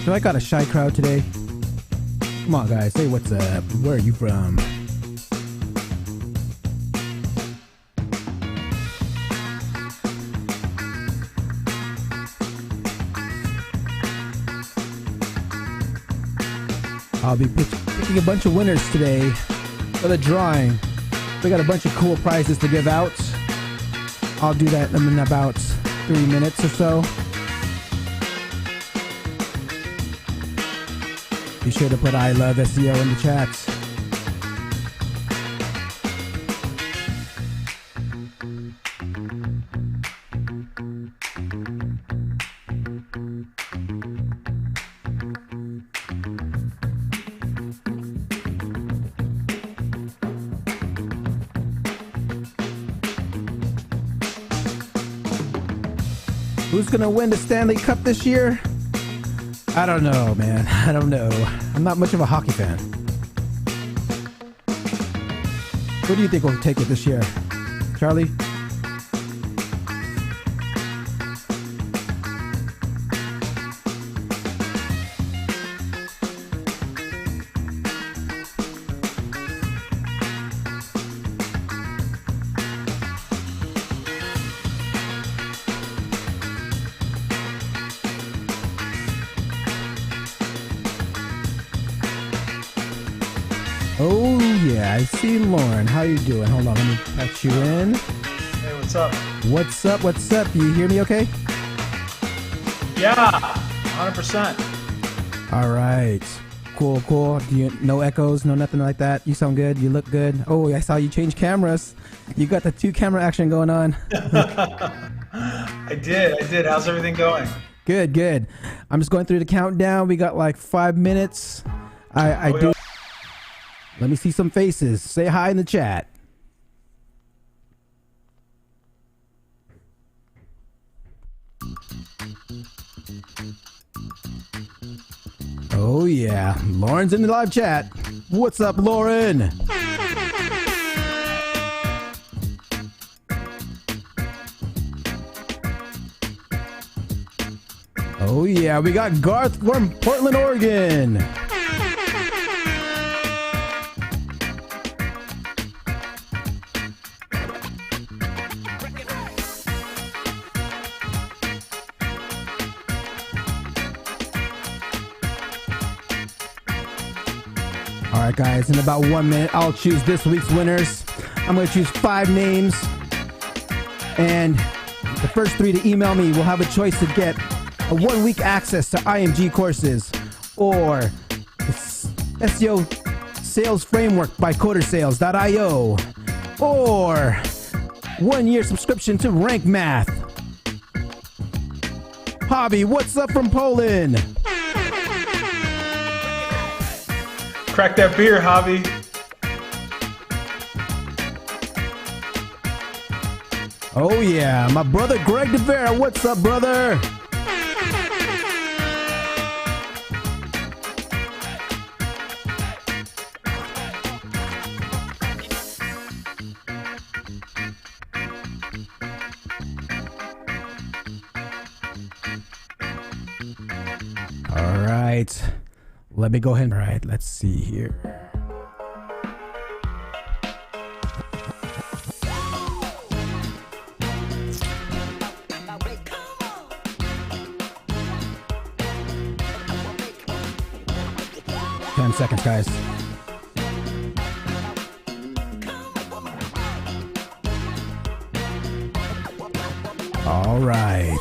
So I got a shy crowd today. Come on, guys, say what's up. Where are you from? I'll be picking a bunch of winners today for the drawing. We got a bunch of cool prizes to give out. I'll do that in about 3 minutes or so. Be sure to put I love SEO in the chat. Who's gonna win the Stanley Cup this year? I don't know, man. I don't know. I'm not much of a hockey fan. Who do you think will take it this year? Charlie? Oh yeah, I see Loren. How you doing? Hold on, let me patch you in. Hey, what's up? What's up? What's up? You hear me okay? Yeah, 100%. All right. Cool, cool. No echoes, no nothing like that? You sound good. You look good. Oh, I saw you change cameras. You got the 2-camera action going on. I did. How's everything going? Good, good. I'm just going through the countdown. We got like 5 minutes. I do. Let me see some faces. Say hi in the chat. Oh yeah, Loren's in the live chat. What's up, Loren? Oh yeah, we got Garth from Portland, Oregon. All right, guys, in about 1 minute, I'll choose this week's winners. I'm going to choose 5 names, and the first 3 to email me will have a choice to get a 1-week access to IMG courses or the SEO Sales Framework by CoderSales.io or 1-year subscription to Rank Math. Hobby, what's up from Poland? Crack that beer, Hobby. Oh yeah, my brother Greg DeVera. What's up, brother? All right. Let me go ahead. All right, let's see here. Ten seconds, guys. All right.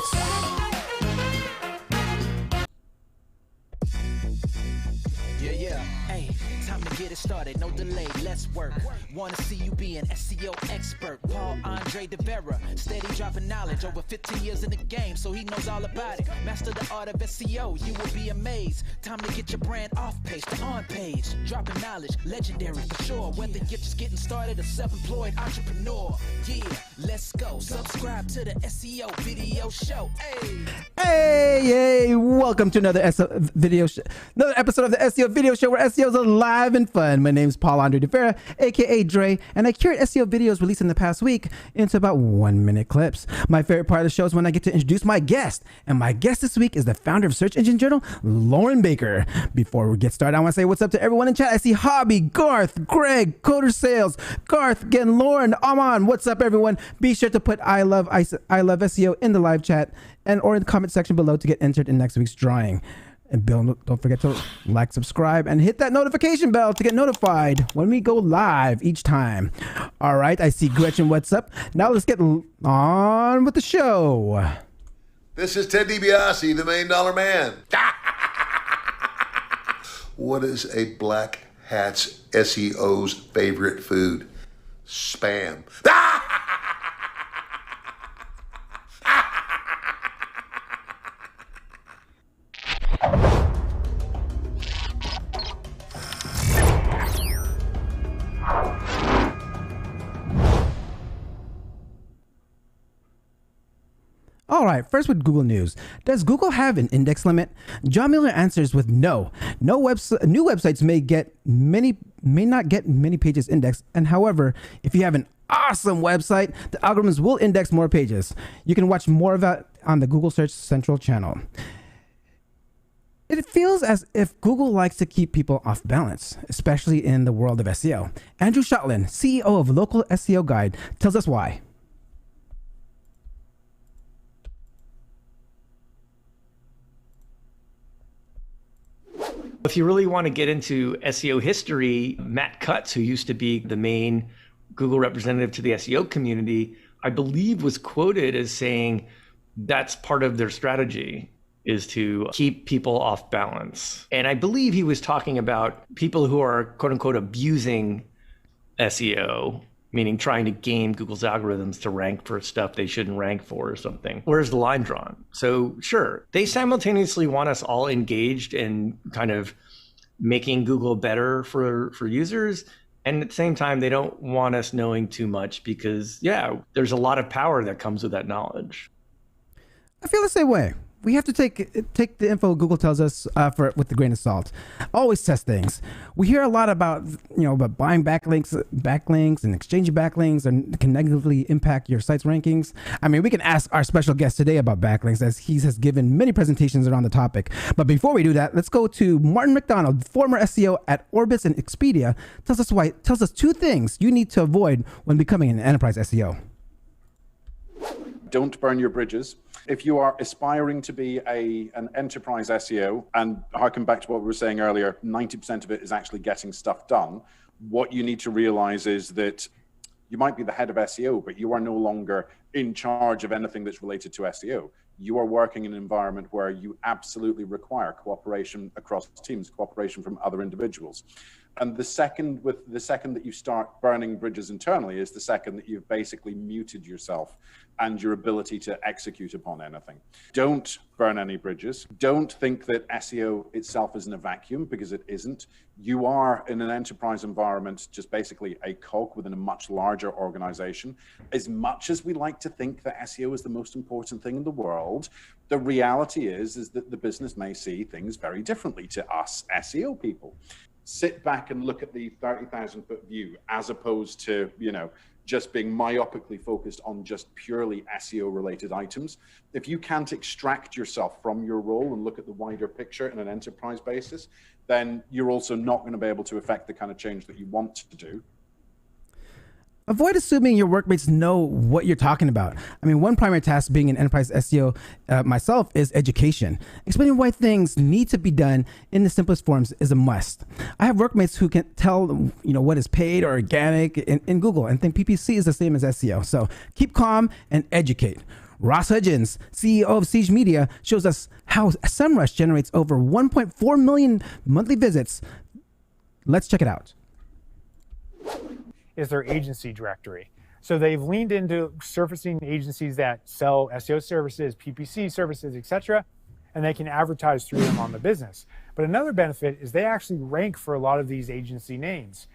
Started, no delay, let's work. Wanna see you be an SEO expert. Paul Andre DeVera, steady dropping knowledge. Over 15 years in the game, so he knows all about it. Master the art of SEO, you will be amazed. Time to get your brand off page to on page. Dropping knowledge, legendary for sure. Whether you're just getting started or self-employed entrepreneur. Yeah, let's go. Subscribe to the SEO video show. Hey. Hey, welcome to another another episode of the SEO video show where SEO is alive and fun. My name is Paul Andre de Vera, aka Dre, and I curate SEO videos released in the past week into about 1-minute clips. My favorite part of the show is when I get to introduce my guest, and my guest this week is the founder of Search Engine Journal, Loren Baker. Before we get started, I want to say what's up to everyone in chat. I see Hobby, Garth, Greg, Coder Sales, Garth, again, Loren, Aman. What's up, everyone? Be sure to put I love SEO in the live chat or in the comment section below to get entered in next week's drawing. And Bill, don't forget to like, subscribe, and hit that notification bell to get notified when we go live each time. All right, I see Gretchen. What's up? Now let's get on with the show. This is Ted DiBiase, the $1 Million Man. What is a black hat's SEO's favorite food? Spam. All right, first with Google News. Does Google have an index limit? John Miller answers with no. New websites may not get many pages indexed, and however, if you have an awesome website, the algorithms will index more pages. You can watch more of that on the Google Search Central channel. It feels as if Google likes to keep people off balance, especially in the world of SEO. Andrew Shotland, CEO of Local SEO Guide, tells us why. If you really want to get into SEO history, Matt Cutts, who used to be the main Google representative to the SEO community, I believe was quoted as saying that's part of their strategy is to keep people off balance. And I believe he was talking about people who are quote unquote abusing SEO, meaning trying to game Google's algorithms to rank for stuff they shouldn't rank for or something. Where's the line drawn? So sure, they simultaneously want us all engaged in kind of making Google better for users. And at the same time, they don't want us knowing too much because, yeah, there's a lot of power that comes with that knowledge. I feel the same way. We have to take the info Google tells us with a grain of salt. Always test things. We hear a lot about about buying backlinks and exchanging backlinks and can negatively impact your site's rankings. I mean, we can ask our special guest today about backlinks as he has given many presentations around the topic. But before we do that, let's go to Martin MacDonald, former SEO at Orbitz and Expedia, tells us two things you need to avoid when becoming an enterprise SEO. Don't burn your bridges. If you are aspiring to be an enterprise SEO, and harken back to what we were saying earlier, 90% of it is actually getting stuff done. What you need to realize is that you might be the head of SEO, but you are no longer in charge of anything that's related to SEO. You are working in an environment where you absolutely require cooperation across teams, cooperation from other individuals. And the second that you start burning bridges internally is the second that you've basically muted yourself and your ability to execute upon anything. Don't burn any bridges. Don't think that SEO itself is in a vacuum, because it isn't. You are in an enterprise environment, just basically a cog within a much larger organization. As much as we like to think that SEO is the most important thing in the world, the reality is that the business may see things very differently to us SEO people. Sit back and look at the 30,000 foot view as opposed to, just being myopically focused on just purely SEO related items. If you can't extract yourself from your role and look at the wider picture in an enterprise basis, then you're also not going to be able to affect the kind of change that you want to do. Avoid assuming your workmates know what you're talking about. I mean, one primary task being an enterprise SEO myself is education. Explaining why things need to be done in the simplest forms is a must. I have workmates who can tell what is paid or organic in Google and think PPC is the same as SEO. So keep calm and educate. Ross Hudgens, CEO of SEJ Media, shows us how SEMrush generates over 1.4 million monthly visits. Let's check it out. Is their agency directory. So they've leaned into surfacing agencies that sell SEO services, PPC services, etc., and they can advertise through them on the business. But another benefit is they actually rank for a lot of these agency names.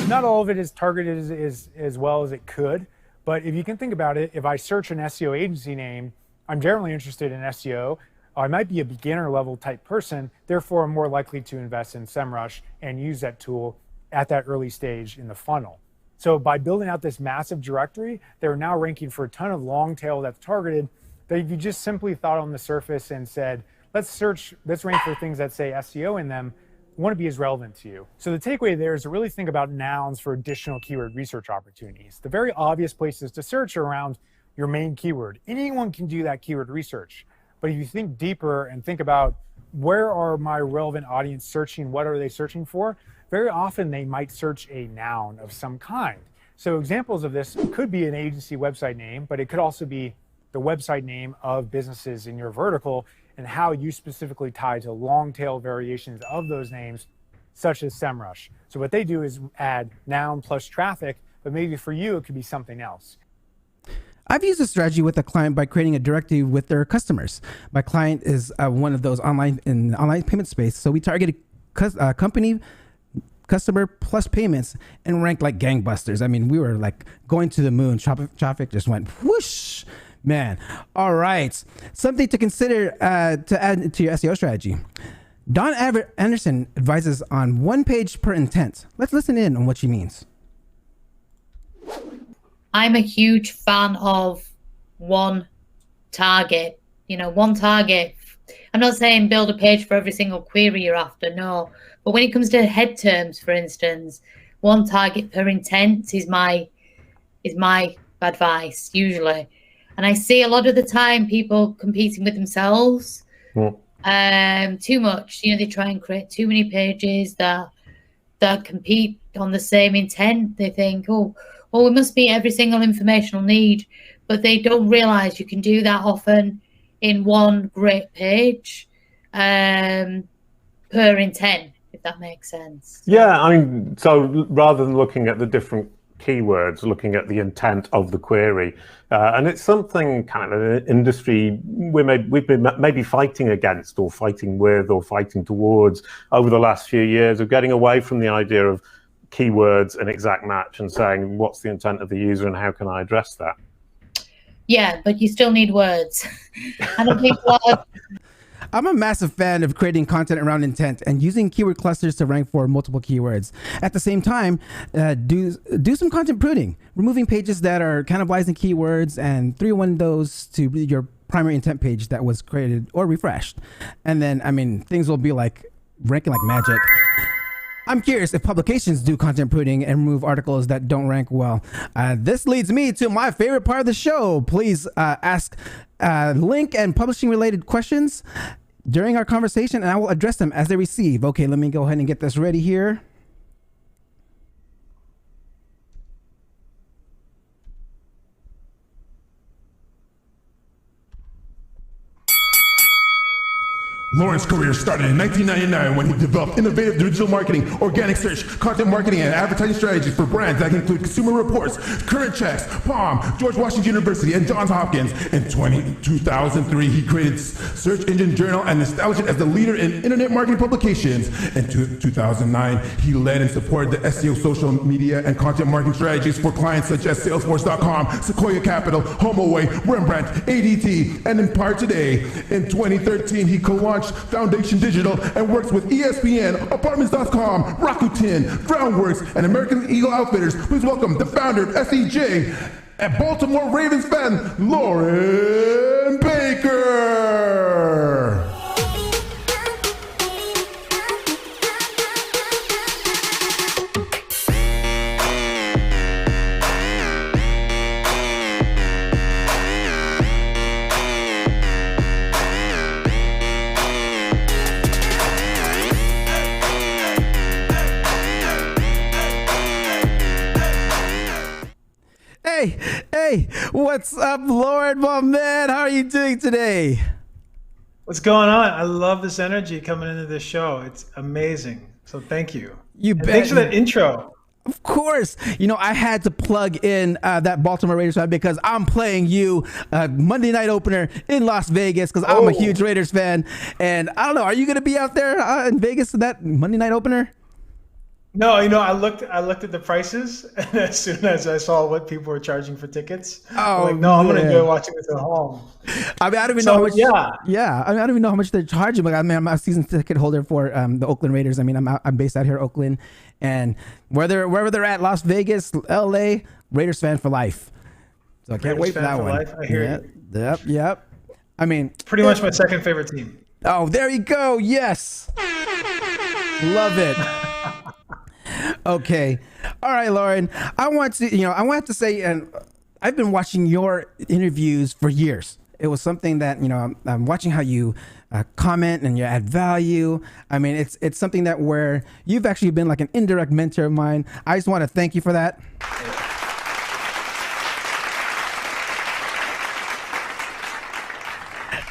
Not all of it is targeted as well as it could, but if you can think about it, if I search an SEO agency name, I'm generally interested in SEO. I might be a beginner level type person, therefore I'm more likely to invest in SEMrush and use that tool at that early stage in the funnel. So by building out this massive directory, they're now ranking for a ton of long tail that's targeted that if you just simply thought on the surface and said, let's rank for things that say SEO in them, wouldn't be as relevant to you. So the takeaway there is to really think about nouns for additional keyword research opportunities. The very obvious places to search are around your main keyword. Anyone can do that keyword research. But if you think deeper and think about where are my relevant audience searching, what are they searching for? Very often they might search a noun of some kind. So examples of this could be an agency website name, but it could also be the website name of businesses in your vertical and how you specifically tie to long tail variations of those names, such as SEMrush. So what they do is add noun plus traffic, but maybe for you, it could be something else. I've used this strategy with a client by creating a directory with their customers. My client is one of those online payment space. So we targeted company, customer plus payments and ranked like gangbusters. I mean, we were like going to the moon. Traffic just went whoosh, man. All right. Something to consider to add to your SEO strategy. Don Anderson advises on one page per intent. Let's listen in on what she means. I'm a huge fan of one target, one target. I'm not saying build a page for every single query you're after, no. But when it comes to head terms, for instance, one target per intent is my advice usually. And I see a lot of the time people competing with themselves too much. They try and create too many pages that compete on the same intent. They think, we must be every single informational need, but they don't realize you can do that often in one great page per intent, if that makes sense. Yeah, I mean, so rather than looking at the different keywords, looking at the intent of the query, and it's something kind of an industry we've been maybe fighting against or fighting with or fighting towards over the last few years of getting away from the idea of keywords and exact match and saying what's the intent of the user and how can I address that. Yeah, but you still need words. I'm a massive fan of creating content around intent and using keyword clusters to rank for multiple keywords. At the same time, do some content pruning, removing pages that are cannibalizing keywords and 301 those to your primary intent page that was created or refreshed. And then, things will be like ranking like magic. I'm curious if publications do content pruning and remove articles that don't rank well. This leads me to my favorite part of the show. Please ask link and publishing related questions during our conversation, and I will address them as they receive. Okay, let me go ahead and get this ready here. Loren's career started in 1999 when he developed innovative digital marketing, organic search, content marketing, and advertising strategies for brands that include Consumer Reports, Current Checks, Palm, George Washington University, and Johns Hopkins. In 2003, he created Search Engine Journal and established it as the leader in internet marketing publications. In 2009, he led and supported the SEO social media and content marketing strategies for clients such as Salesforce.com, Sequoia Capital, HomeAway, Rembrandt, ADT, and Empire Today. In 2013, he co-launched Foundation Digital and works with ESPN, Apartments.com, Rakuten, Groundworks, and American Eagle Outfitters. Please welcome the founder of SEJ and Baltimore Ravens fan, Loren Baker. Hey, what's up, Loren, my man? How are you doing today? What's going on? I love this energy coming into this show. It's amazing. So thank you. Thanks for that intro. Of course. I had to plug in that Baltimore Raiders fan because I'm playing you Monday night opener in Las Vegas because I'm a huge Raiders fan. And I don't know, are you going to be out there in Vegas for that Monday night opener? No, I looked at the prices, and as soon as I saw what people were charging for tickets, I'm like, no, I'm gonna enjoy watching this at home. I mean, I don't even know how much. Yeah. I mean, I don't even know how much they're charging. But I mean, I'm a season ticket holder for the Oakland Raiders. I mean, I'm based out here in Oakland, and wherever they're at, Las Vegas, LA, Raiders fan for life. So I can't wait for that one. Life. I hear you. Yep. I mean, pretty much my second favorite team. Oh, there you go. Yes, love it. Okay. All right, Loren. I want to say, and I've been watching your interviews for years. It was something that, I'm watching how you comment and you add value. I mean, it's something that where you've actually been like an indirect mentor of mine. I just want to thank you for that.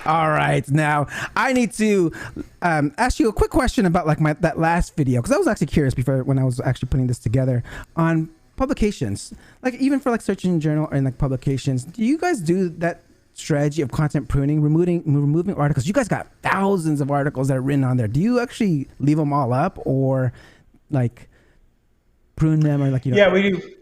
All right, now I need to ask you a quick question about like that last video, because I was actually curious before when I was actually putting this together on publications, like even for like search engine journal and like publications. Do you guys do that strategy of content pruning, removing articles? You guys got thousands of articles that are written on there. Do you actually leave them all up or like prune them or like Yeah, we do.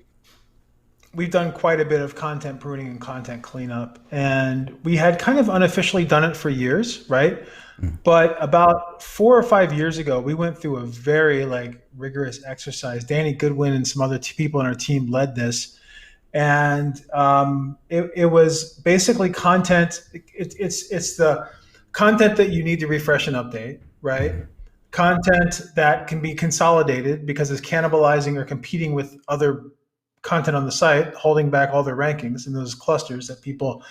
We've done quite a bit of content pruning and content cleanup, and we had kind of unofficially done it for years, right? But about 4 or 5 years ago, we went through a very like rigorous exercise. Danny Goodwin and some other people on our team led this, and it was basically content. It's the content that you need to refresh and update, right? Content that can be consolidated because it's cannibalizing or competing with other content on the site, holding back all their rankings in those clusters that people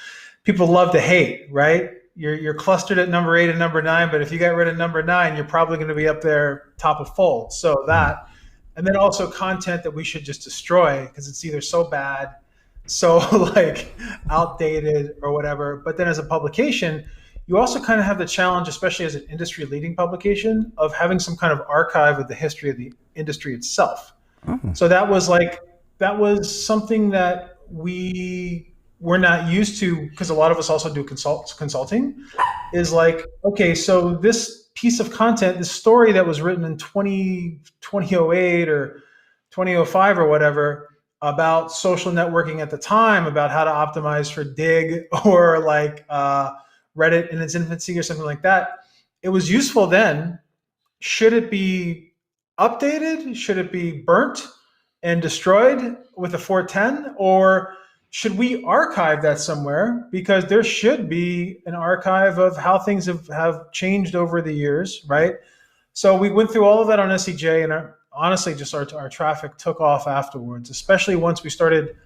love to hate, right? You're clustered at number 8 and number 9, but if you get rid of number 9, you're probably going to be up there top of fold. So that, and then also content that we should just destroy because it's either so bad, so like outdated or whatever. But then as a publication, you also kind of have the challenge, especially as an industry leading publication, of having some kind of archive of the history of the industry itself. So that was something that we were not used to, because a lot of us also do consulting, is like, okay, so this piece of content, this story that was written in 2008 or 2005 or whatever about social networking at the time, about how to optimize for Dig or like Reddit in its infancy or something like that. It was useful then. Should it be updated? Should it be burnt and destroyed with a 410, or should we archive that somewhere? Because there should be an archive of how things have changed over the years, right? So we went through all of that on SEJ, and honestly, just our traffic took off afterwards, especially once we started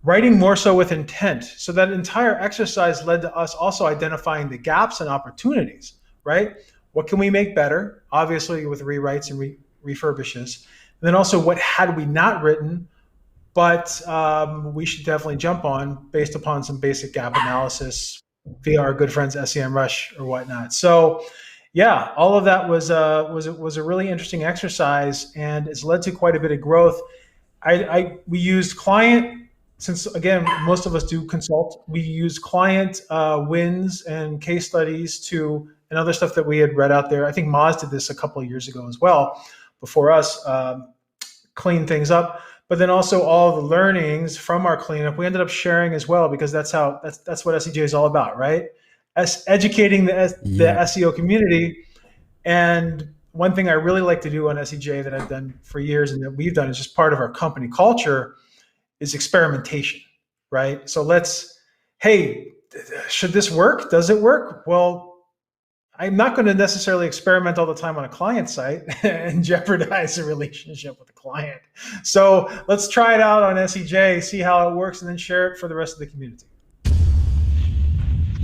writing more so with intent. So that entire exercise led to us also identifying the gaps and opportunities, right? What can we make better? Obviously with rewrites and refurbishes. And then also, what had we not written, but we should definitely jump on based upon some basic gap analysis via our good friends SEMrush or whatnot. So, yeah, all of that was a really interesting exercise, and it's led to quite a bit of growth. We used client, since again most of us do consult. We use client wins and case studies and other stuff that we had read out there. I think Moz did this a couple of years ago as well, before us, clean things up. But then also all the learnings from our cleanup, we ended up sharing as well, because that's what SEJ is all about, right? Educating the SEO community. And one thing I really like to do on SEJ that I've done for years and that we've done is just part of our company culture is experimentation, right? So hey, should this work? Does it work? Well, I'm not going to necessarily experiment all the time on a client site and jeopardize the relationship with the client. So let's try it out on SEJ, see how it works, and then share it for the rest of the community.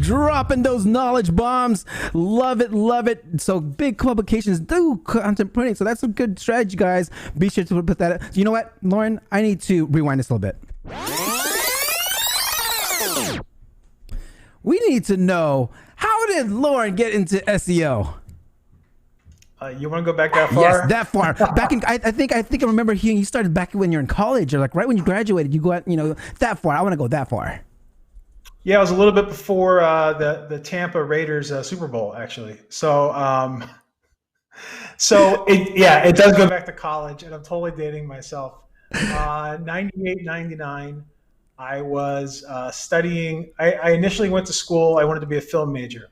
Dropping those knowledge bombs. Love it, love it. So big publications do content printing. So that's a good strategy, guys. Be sure to put that. You know what, Loren? I need to rewind this a little bit. We need to know, how did Loren get into SEO? You want to go back that far? Yes, that far. Back in, I think I remember hearing you started back when you're in college, or like right when you graduated. You go out, that far. I want to go that far. Yeah, it was a little bit before the Tampa Raiders Super Bowl, actually. So So it does go back to college, and I'm totally dating myself. 98, 99, I was studying. I initially went to school. I wanted to be a film major,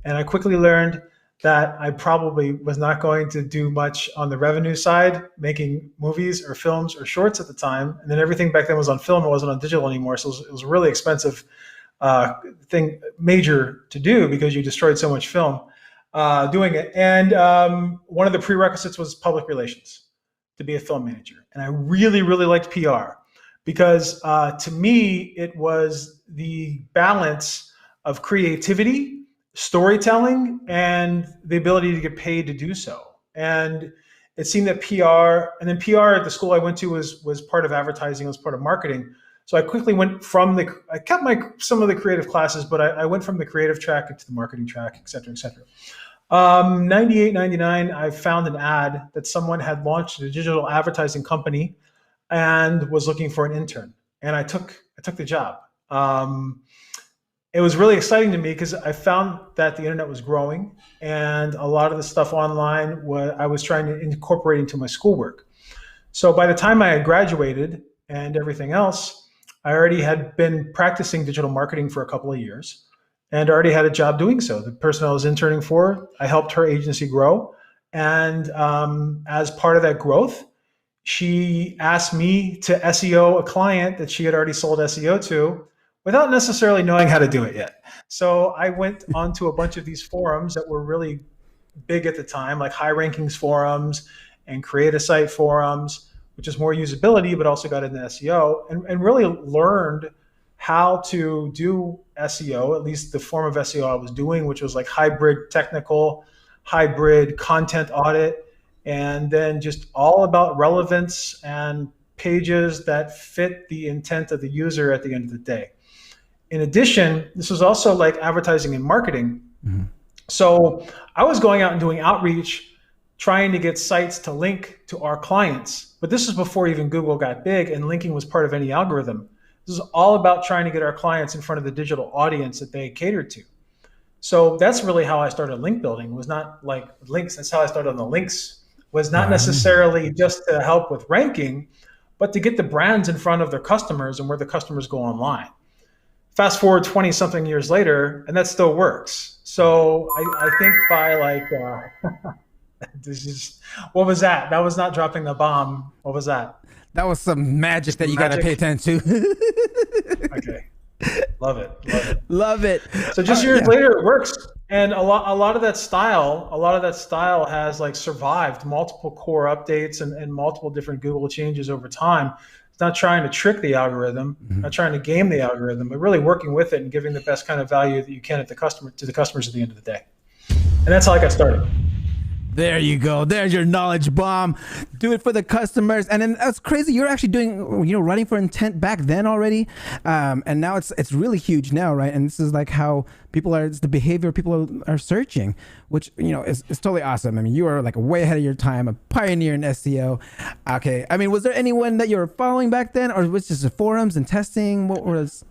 and I quickly learned that I probably was not going to do much on the revenue side, making movies or films or shorts at the time. And then everything back then was on film. It wasn't on digital anymore. So it was a really expensive major to do because you destroyed so much film doing it. And one of the prerequisites was public relations to be a film manager. And I really, really liked PR because to me, it was the balance of creativity, storytelling, and the ability to get paid to do so. And it seemed that PR at the school I went to was part of advertising, it was part of marketing. So I quickly went from I kept some of the creative classes, but I went from the creative track into the marketing track, et cetera, et cetera. 98, 99, I found an ad that someone had launched a digital advertising company and was looking for an intern. And I took the job. It was really exciting to me because I found that the internet was growing and a lot of the stuff online I was trying to incorporate into my schoolwork. So by the time I had graduated and everything else, I already had been practicing digital marketing for a couple of years and already had a job doing so. The person I was interning for, I helped her agency grow. And as part of that growth, she asked me to SEO a client that she had already sold SEO to, without necessarily knowing how to do it yet. So I went onto a bunch of these forums that were really big at the time, like high rankings forums and create a site forums, which is more usability, but also got into SEO and really learned how to do SEO, at least the form of SEO I was doing, which was like hybrid technical, hybrid content audit, and then just all about relevance and pages that fit the intent of the user at the end of the day. In addition, this was also like advertising and marketing. Mm-hmm. So I was going out and doing outreach, trying to get sites to link to our clients. But this was before even Google got big and linking was part of any algorithm. This is all about trying to get our clients in front of the digital audience that they catered to. So that's really how I started link building. It was not like links. That's how I started on the links. Was not necessarily just to help with ranking, but to get the brands in front of their customers and where the customers go online. Fast forward 20 something years later, and that still works. So I think by what was that? That was not dropping the bomb. What was that? That was some magic that you got to pay attention to. Okay. Love it. Love it. So just years later, it works. And a lot of that style has like survived multiple core updates and multiple different Google changes over time. It's not trying to trick the algorithm, not trying to game the algorithm, but really working with it and giving the best kind of value that you can to the customers at the end of the day. And that's how I got started. There you go. There's your knowledge bomb. Do it for the customers. And then that's crazy. You're actually doing, running for intent back then already. And now it's really huge now, right? And this is like how it's the behavior people are searching, which, is totally awesome. I mean, you are like way ahead of your time, a pioneer in SEO. Okay. I mean, was there anyone that you were following back then, or was it just the forums and testing? What was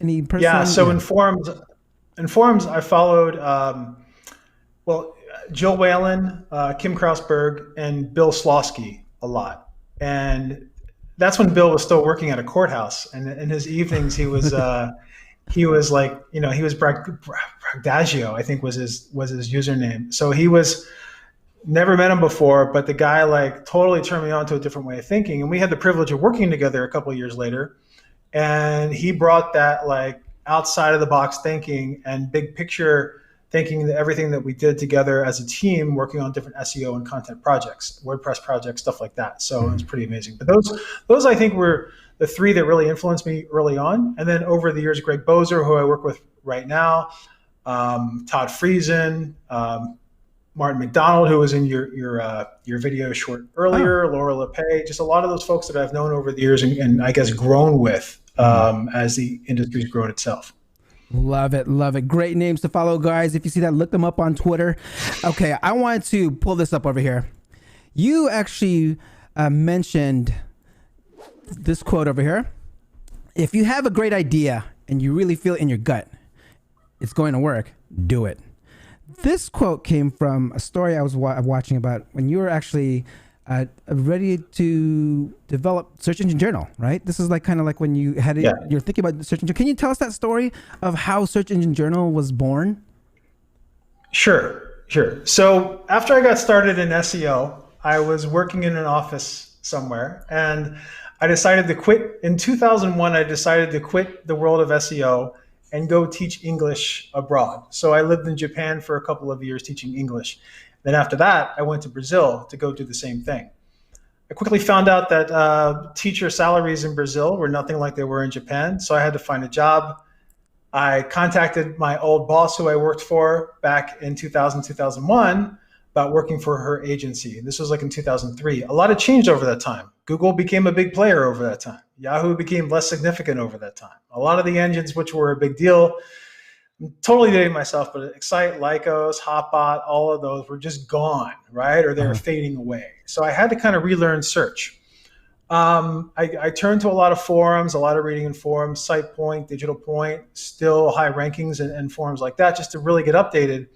any person? Yeah. So in forums, I followed, Jill Whalen, Kim Krausberg, and Bill Slosky a lot. And that's when Bill was still working at a courthouse. And in his evenings, he was he was Bragdagio, I think was his username. So he was, never met him before, but the guy totally turned me on to a different way of thinking. And we had the privilege of working together a couple of years later. And he brought that outside of the box thinking and big picture thinking that everything that we did together as a team, working on different SEO and content projects, WordPress projects, stuff like that. So it was pretty amazing. But those I think were the three that really influenced me early on. And then over the years, Greg Bozer, who I work with right now, Todd Friesen, Martin MacDonald, who was in your video short earlier, Laura LePay, just a lot of those folks that I've known over the years and I guess grown with as the industry's grown itself. Love it. Love it. Great names to follow, guys. If you see that, look them up on Twitter. Okay, I wanted to pull this up over here. You actually mentioned this quote over here. If you have a great idea and you really feel in your gut it's going to work, do it. this quote came from a story I was watching about when you were actually ready to develop Search Engine Journal, right? This is like kind of like when you had it, you're thinking about the Search Engine. Can you tell us that story of how Search Engine Journal was born? Sure. So after I got started in SEO, I was working in an office somewhere, and I decided to quit. In 2001, I decided to quit the world of SEO and go teach English abroad. So I lived in Japan for a couple of years teaching English. Then after that, I went to Brazil to go do the same thing. I quickly found out that teacher salaries in Brazil were nothing like they were in Japan, so I had to find a job. I contacted my old boss who I worked for back in 2000, 2001 about working for her agency. This was like in 2003. A lot had changed over that time. Google became a big player over that time. Yahoo became less significant over that time. A lot of the engines which were a big deal, I'm totally dating myself, but Excite, Lycos, Hotbot, all of those were just gone, right? Or they were fading away. So I had to kind of relearn search. I turned to a lot of forums, a lot of reading in forums, SitePoint, Digital Point, still high rankings and forums like that, just to really get updated.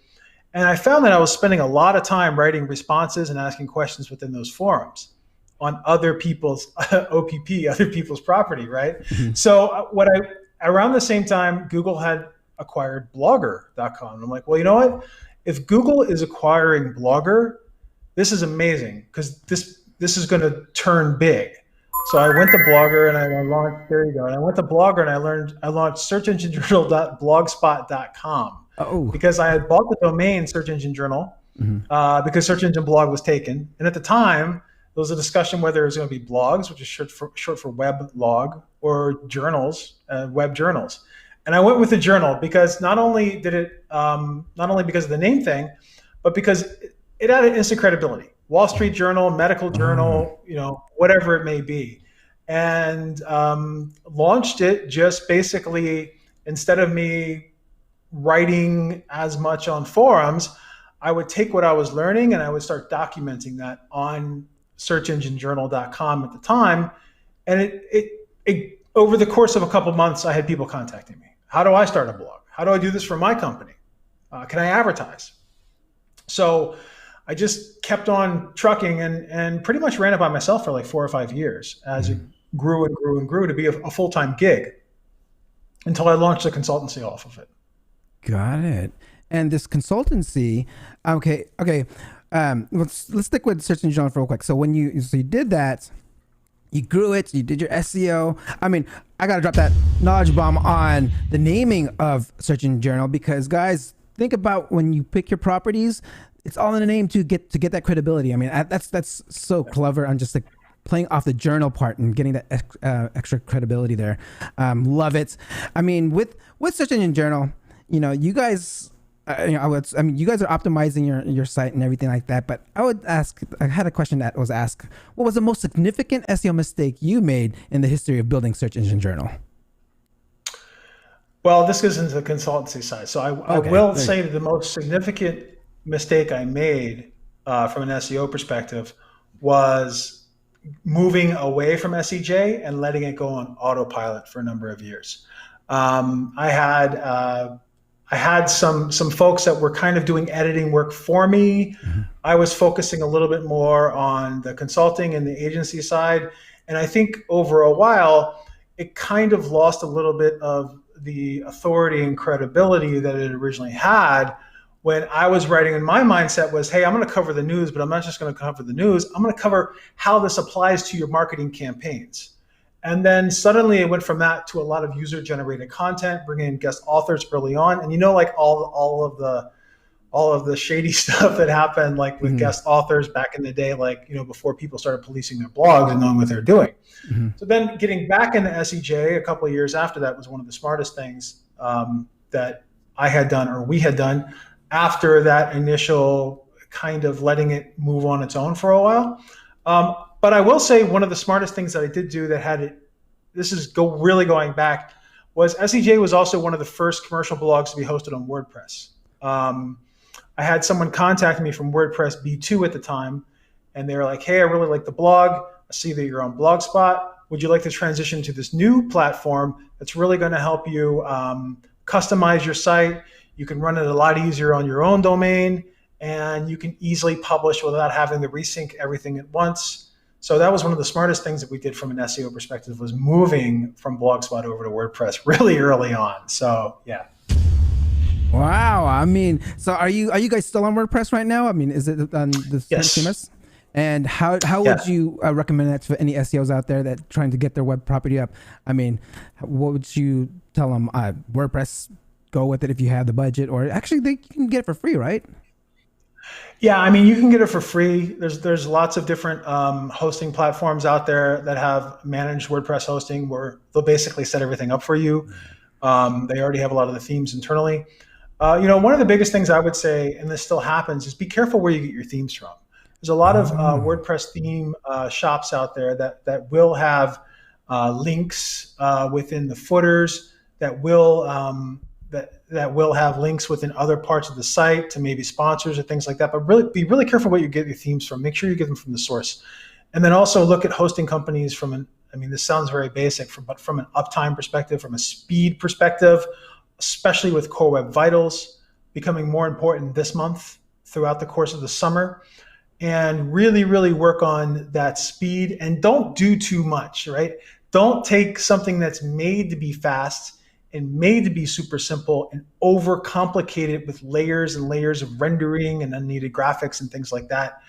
And I found that I was spending a lot of time writing responses and asking questions within those forums on other people's OPP, other people's property, right? So around the same time, Google had acquired Blogger.com. And I'm like, well, you know what? If Google is acquiring Blogger, this is amazing because this is going to turn big. So I went to Blogger and I launched, there you go. And I went to Blogger and I launched searchenginejournal.blogspot.com because I had bought the domain Search Engine Journal because Search Engine Blog was taken. And at the time, there was a discussion whether it was going to be blogs, which is short for web log, or journals, web journals. And I went with the journal because not only because of the name thing, but because it had an instant credibility. Wall Street Journal, Medical Journal, whatever it may be. And launched it just basically, instead of me writing as much on forums, I would take what I was learning and I would start documenting that on searchenginejournal.com at the time. And it over the course of a couple months, I had people contacting me. How do I start a blog? How do I do this for my company? Can I advertise? So I just kept on trucking and pretty much ran it by myself for like 4 or 5 years as it grew and grew and grew to be a full-time gig until I launched a consultancy off of it. Got it. And this consultancy, okay. Let's stick with Search Engine Journal for real quick. So when you did that, you grew it, you did your SEO. I mean, I got to drop that knowledge bomb on the naming of Search Engine Journal because guys, think about when you pick your properties, it's all in the name to get that credibility. I mean, that's so clever on just like playing off the journal part and getting that extra credibility there. Love it. I mean, with Search Engine Journal, you guys, you guys are optimizing your site and everything like that. But I had a question that was asked: what was the most significant SEO mistake you made in the history of building Search Engine Journal? Well, this goes into the consultancy side. So I will say that the most significant mistake I made from an SEO perspective was moving away from SEJ and letting it go on autopilot for a number of years. I had some folks that were kind of doing editing work for me. I was focusing a little bit more on the consulting and the agency side. And I think over a while, it kind of lost a little bit of the authority and credibility that it originally had. When I was writing, and my mindset was, hey, I'm going to cover the news, but I'm not just going to cover the news. I'm going to cover how this applies to your marketing campaigns. And then suddenly it went from that to a lot of user-generated content, bringing in guest authors early on. And like all of the shady stuff that happened, like with guest authors back in the day, before people started policing their blogs and knowing what they're doing. So then getting back into SEJ a couple of years after that was one of the smartest things that I had done, or we had done, after that initial kind of letting it move on its own for a while. But I will say one of the smartest things that I did do that had it, this is really going back, was SEJ was also one of the first commercial blogs to be hosted on WordPress. I had someone contact me from WordPress B2 at the time, and they were like, hey, I really like the blog. I see that you're on Blogspot. Would you like to transition to this new platform that's really going to help you customize your site? You can run it a lot easier on your own domain, and you can easily publish without having to resync everything at once. So that was one of the smartest things that we did from an SEO perspective, was moving from Blogspot over to WordPress really early on. So yeah. Wow. I mean, so are you guys still on WordPress right now? I mean, is it on the Yes. CMS? And how would you recommend that to any SEOs out there that trying to get their web property up? I mean, what would you tell them? WordPress, go with it if you have the budget, or actually you can get it for free, right? Yeah, I mean, you can get it for free. There's lots of different hosting platforms out there that have managed WordPress hosting where they'll basically set everything up for you. They already have a lot of the themes internally. One of the biggest things I would say, and this still happens, is be careful where you get your themes from. There's a lot of WordPress theme shops out there that will have links within the footers, that will have links within other parts of the site to maybe sponsors or things like that. But be really careful where you get your themes from. Make sure you get them from the source, and then also look at hosting companies this sounds very basic, but from an uptime perspective, from a speed perspective, especially with Core Web Vitals becoming more important this month throughout the course of the summer. And really, really work on that speed, and don't do too much, right? Don't take something that's made to be fast and made to be super simple and overcomplicate it with layers and layers of rendering and unneeded graphics and things like that.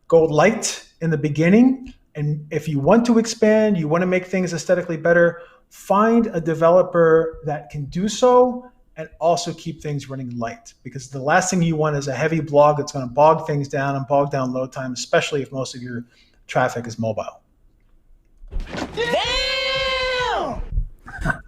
Go light in the beginning. And if you want to expand, you want to make things aesthetically better, find a developer that can do so and also keep things running light, because the last thing you want is a heavy blog that's going to bog things down and bog down load time, especially if most of your traffic is mobile.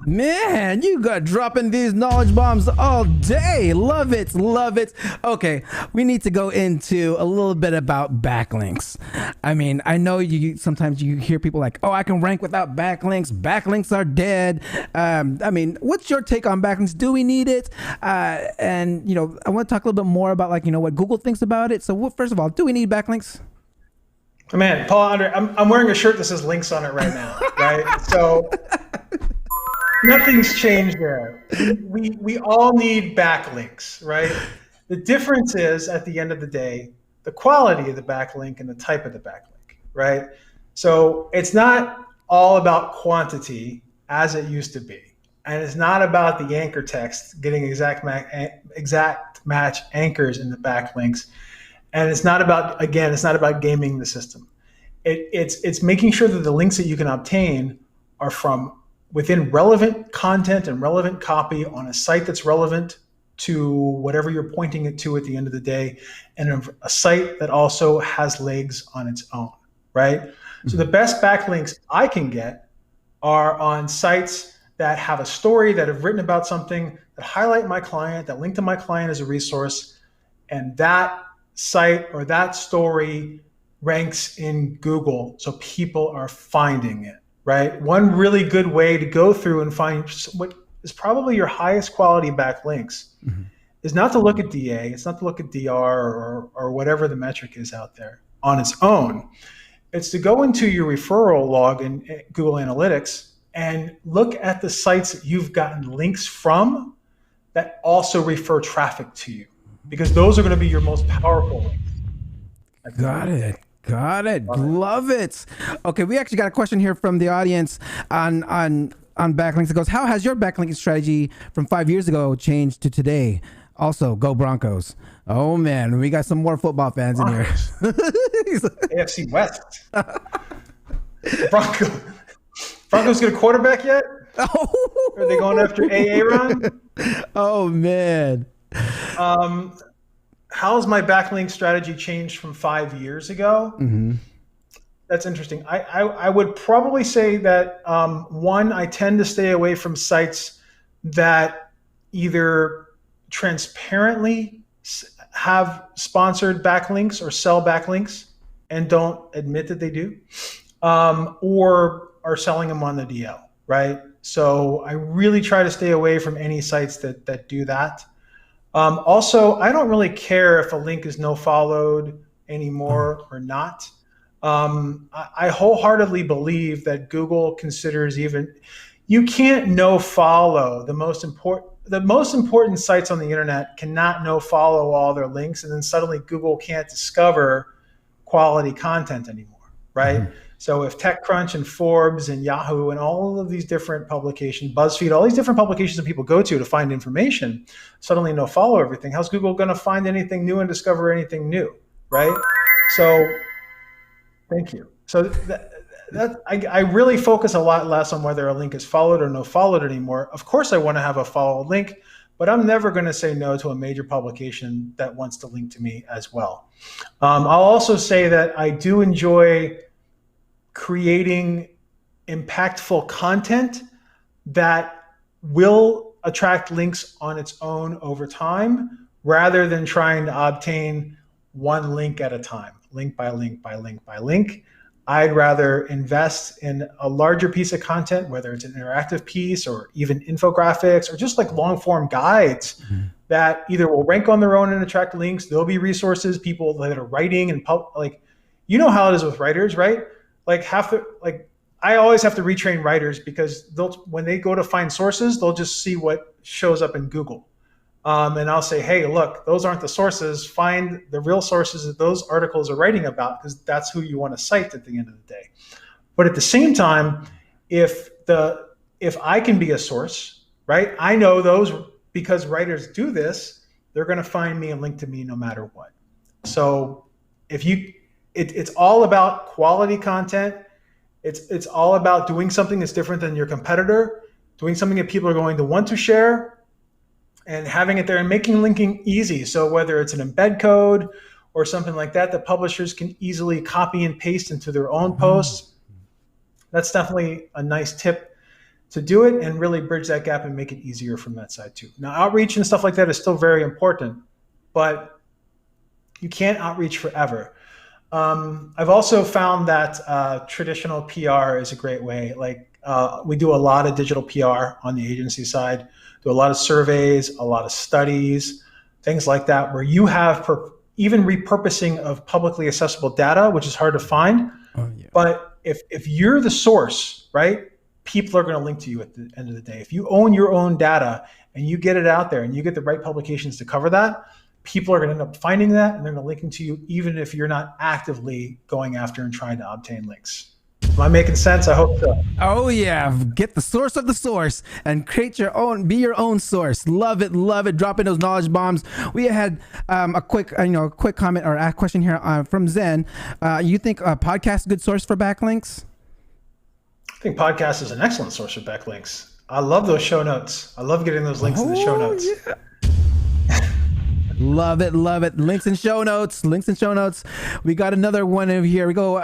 Man, you got dropping these knowledge bombs all day. Love it. Love it. Okay, we need to go into a little bit about backlinks. I mean, I know sometimes you hear people like, oh, I can rank without backlinks. Backlinks are dead. I mean, what's your take on backlinks? Do we need it? And, I want to talk a little bit more about what Google thinks about it. So first of all, do we need backlinks? Man, Paul, Andre, I'm wearing a shirt that says links on it right now, right? So nothing's changed there. We all need backlinks, right? The difference is, at the end of the day, the quality of the backlink and the type of the backlink, right? So it's not all about quantity as it used to be. And it's not about the anchor text getting exact match anchors in the backlinks. And it's not about gaming the system. It's making sure that the links that you can obtain are from within relevant content and relevant copy on a site that's relevant to whatever you're pointing it to at the end of the day, and a site that also has legs on its own, right? Mm-hmm. So the best backlinks I can get are on sites that have a story, that have written about something, that highlight my client, that link to my client as a resource, and that site or that story ranks in Google, so people are finding it, right? One really good way to go through and find what is probably your highest quality backlinks is not to look at DA, it's not to look at DR or whatever the metric is out there on its own. It's to go into your referral log in Google Analytics and look at the sites that you've gotten links from that also refer traffic to you, because those are going to be your most powerful links. Got it. Love it. Okay, we actually got a question here from the audience on backlinks. It goes, how has your backlinking strategy from 5 years ago changed to today? Also, go Broncos. Oh man, we got some more football fans in here. AFC West. Broncos get a quarterback yet? Oh. Are they going after Aaron? Oh man. How's my backlink strategy changed from 5 years ago? Mm-hmm. That's interesting. I would probably say that one, I tend to stay away from sites that either transparently have sponsored backlinks or sell backlinks and don't admit that they do, or are selling them on the DL, right? So I really try to stay away from any sites that do that. Also, I don't really care if a link is no followed anymore or not. I wholeheartedly believe that Google considers you can't no follow the most important. the most important sites on the internet cannot follow all their links, and then suddenly Google can't discover quality content anymore, right? Mm-hmm. So if TechCrunch and Forbes and Yahoo and all of these different publications, BuzzFeed, all these different publications that people go to find information, suddenly follow everything, how's Google going to find anything new and discover anything new, right? So, thank you. So I really focus a lot less on whether a link is followed or no followed anymore. Of course, I want to have a follow link, but I'm never going to say no to a major publication that wants to link to me as well. I'll also say that I do enjoy creating impactful content that will attract links on its own over time, rather than trying to obtain one link at a time, link by link by link by link. I'd rather invest in a larger piece of content, whether it's an interactive piece or even infographics or just like long form guides that either will rank on their own and attract links. There'll be resources, people that are writing and you know how it is with writers, right? I always have to retrain writers because when they go to find sources, they'll just see what shows up in Google. And I'll say, hey, look, those aren't the sources. Find the real sources that those articles are writing about, because that's who you want to cite at the end of the day. But at the same time, if I can be a source, right? I know those, because writers do this, they're going to find me and link to me no matter what. So it's all about quality content. It's all about doing something that's different than your competitor, doing something that people are going to want to share, and having it there and making linking easy. So whether it's an embed code or something like that, that publishers can easily copy and paste into their own posts, that's definitely a nice tip to do it and really bridge that gap and make it easier from that side too. Now, outreach and stuff like that is still very important, but you can't outreach forever. I've also found that traditional PR is a great way. We do a lot of digital PR on the agency side, do a lot of surveys, a lot of studies, things like that, where you have even repurposing of publicly accessible data, which is hard to find. Oh, yeah. But if you're the source, right, people are going to link to you at the end of the day. If you own your own data and you get it out there and you get the right publications to cover that, people are going to end up finding that and they're going to link to you, even if you're not actively going after and trying to obtain links. Am I making sense? I hope so. Oh yeah, get the source of the source and create your own, be your own source. Love it, love it. Dropping those knowledge bombs. We had a quick comment or a question here from Zen. You think a podcast is a good source for backlinks? I think podcast is an excellent source for backlinks. I love those show notes. I love getting those links in the show notes. Yeah. Love it, love it. Links and show notes. We got another one over here. We go,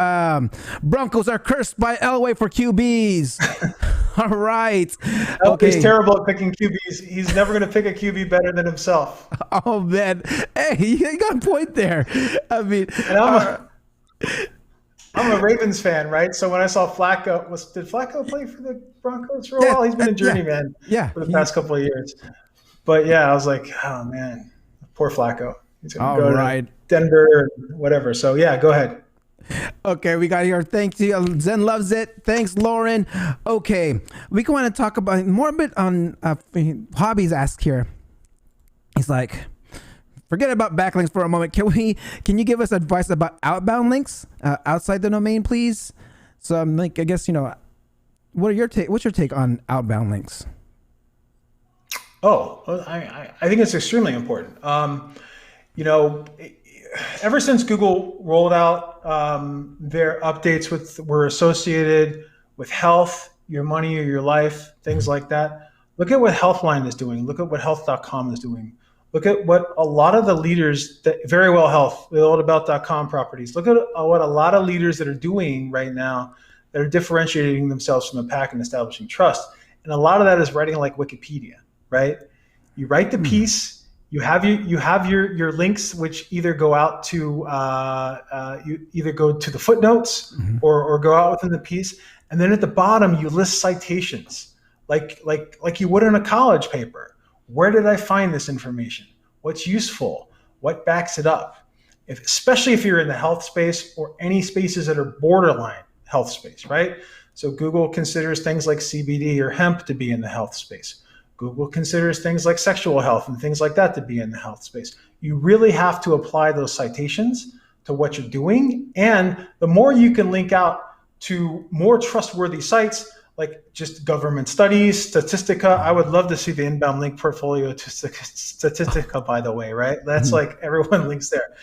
Broncos are cursed by Elway for QBs. All right. Okay. He's terrible at picking QBs. He's never going to pick a QB better than himself. Oh, man. Hey, you got a point there. I mean, and I'm a Ravens fan, right? So when I saw Flacco, did Flacco play for the Broncos for a while? He's been a journeyman for the past couple of years. But yeah, I was like, oh, man. Poor Flacco. He's going to go to Denver and whatever. So, yeah, go ahead. Okay, we got here. Thank you. Zen loves it. Thanks, Loren. Okay, we want to talk about more a bit on hobbies asked here. He's like, forget about backlinks for a moment. Can you give us advice about outbound links outside the domain, please? So I'm like, I guess, what's your take on outbound links? Oh, I think it's extremely important. Ever since Google rolled out their updates were associated with health, your money or your life, things like that. Look at what Healthline is doing. Look at what health.com is doing. Look at what a lot of the leaders that Very Well Health, the oldabelt.com properties. Look at what a lot of leaders that are doing right now that are differentiating themselves from the pack and establishing trust. And a lot of that is writing like Wikipedia. Right? You write the piece, you have your links, which either go out to you either go to the footnotes or go out within the piece, and then at the bottom you list citations, like you would in a college paper. Where did I find this information? What's useful? What backs it up? Especially if you're in the health space or any spaces that are borderline health space, right? So Google considers things like CBD or hemp to be in the health space. Google considers things like sexual health and things like that to be in the health space. You really have to apply those citations to what you're doing. And the more you can link out to more trustworthy sites, like just government studies, Statistica. I would love to see the inbound link portfolio to Statistica, by the way, right? That's like everyone links there.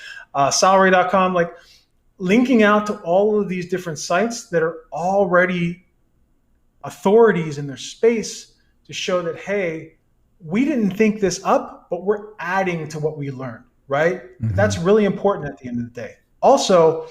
Salary.com, like linking out to all of these different sites that are already authorities in their space to show that, hey, we didn't think this up, but we're adding to what we learned, right? That's really important at the end of the day. Also,